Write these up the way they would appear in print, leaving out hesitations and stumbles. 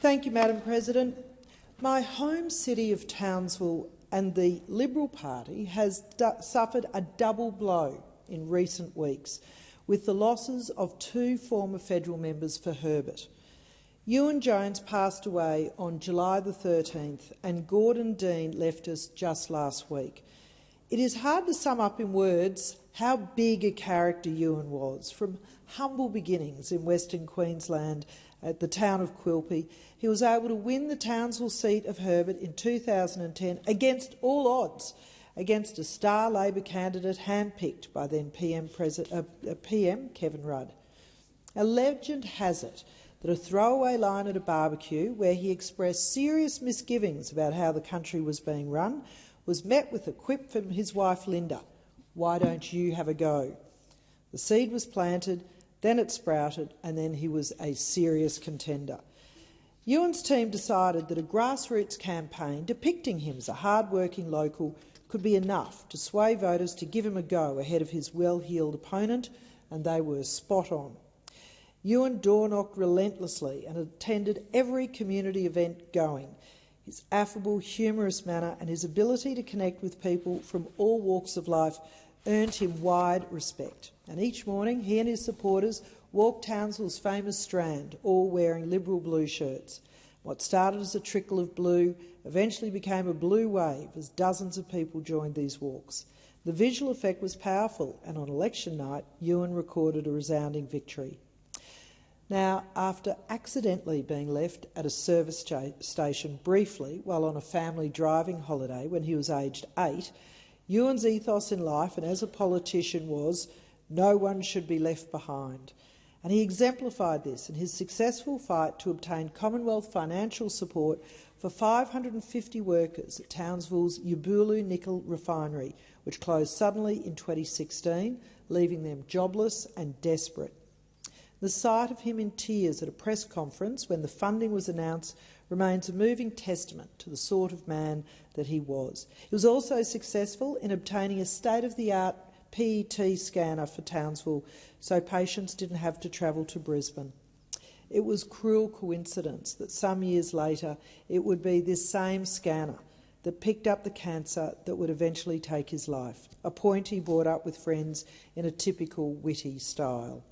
Thank you, Madam President. My home city of Townsville and the Liberal Party has suffered a double blow in recent weeks, with the losses of two former federal members for Herbert. Ewen Jones passed away on July the 13th and Gordon Dean left us just last week. It is hard to sum up in words how big a character Ewen was. From humble beginnings in Western Queensland at the town of Quilpie, he was able to win the Townsville seat of Herbert in 2010 against all odds, against a star Labor candidate handpicked by then PM Kevin Rudd. A legend has it that a throwaway line at a barbecue where he expressed serious misgivings about how the country was being run was met with a quip from his wife Linda, "Why don't you have a go?" The seed was planted, then it sprouted, and then he was a serious contender. Ewen's team decided that a grassroots campaign depicting him as a hard-working local could be enough to sway voters to give him a go ahead of his well-heeled opponent, and they were spot on. Ewen door-knocked relentlessly and attended every community event going. His affable, humorous manner and his ability to connect with people from all walks of life earned him wide respect. And each morning he and his supporters walked Townsville's famous Strand, all wearing Liberal blue shirts. What started as a trickle of blue eventually became a blue wave as dozens of people joined these walks. The visual effect was powerful, and on election night, Ewen recorded a resounding victory. Now, after accidentally being left at a service station briefly while on a family driving holiday when he was aged 8, Ewen's ethos in life and as a politician was, "No one should be left behind." And he exemplified this in his successful fight to obtain Commonwealth financial support for 550 workers at Townsville's Yabulu nickel refinery, which closed suddenly in 2016, leaving them jobless and desperate. The sight of him in tears at a press conference when the funding was announced remains a moving testament to the sort of man that he was. He was also successful in obtaining a state-of-the-art PET scanner for Townsville so patients didn't have to travel to Brisbane. It was cruel coincidence that some years later it would be this same scanner that picked up the cancer that would eventually take his life, a point he brought up with friends in a typical witty style.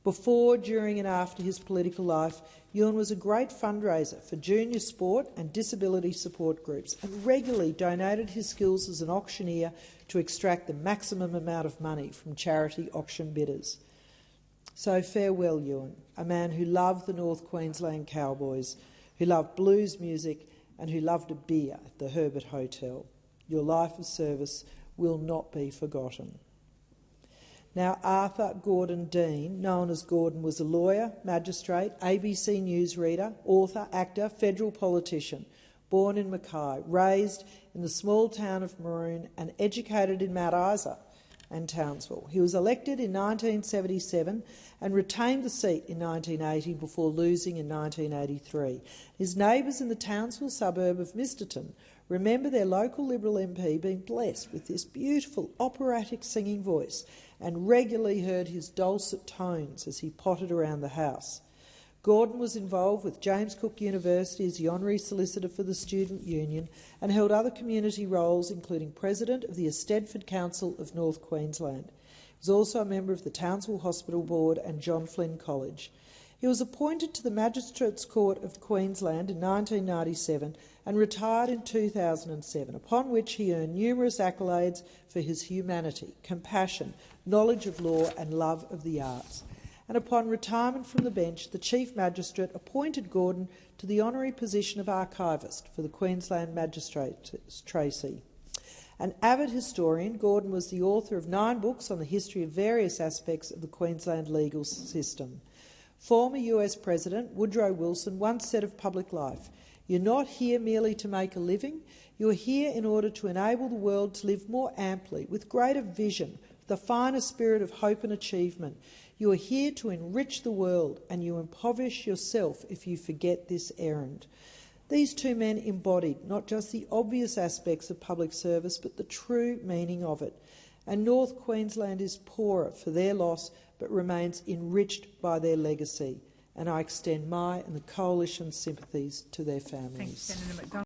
Before, during and after his political life, Ewen was a great fundraiser for junior sport and disability support groups and regularly donated his skills as an auctioneer to extract the maximum amount of money from charity auction bidders. So farewell, Ewen, a man who loved the North Queensland Cowboys, who loved blues music and who loved a beer at the Herbert Hotel. Your life of service will not be forgotten. Now, Arthur Gordon Dean, known as Gordon, was a lawyer, magistrate, ABC News reader, author, actor, federal politician, born in Mackay, raised in the small town of Maroon and educated in Mount Isa and Townsville. He was elected in 1977 and retained the seat in 1980 before losing in 1983. His neighbours in the Townsville suburb of Misterton remember their local Liberal MP being blessed with this beautiful operatic singing voice and regularly heard his dulcet tones as he pottered around the house. Gordon was involved with James Cook University as the Honorary Solicitor for the Student Union and held other community roles, including President of the Eisteddfod Council of North Queensland. He was also a member of the Townsville Hospital Board and John Flynn College. He was appointed to the Magistrates Court of Queensland in 1997 and retired in 2007, upon which he earned numerous accolades for his humanity, compassion, knowledge of law and love of the arts. And upon retirement from the bench, the Chief Magistrate appointed Gordon to the honorary position of Archivist for the Queensland Magistracy. An avid historian, Gordon was the author of 9 books on the history of various aspects of the Queensland legal system. Former US President Woodrow Wilson once said of public life, "You're not here merely to make a living, you're here in order to enable the world to live more amply, with greater vision, the finer spirit of hope and achievement. You are here to enrich the world, and you impoverish yourself if you forget this errand." These two men embodied not just the obvious aspects of public service, but the true meaning of it. And North Queensland is poorer for their loss, but remains enriched by their legacy. and I extend my and the Coalition's sympathies to their families. Thanks, Senator McDonald.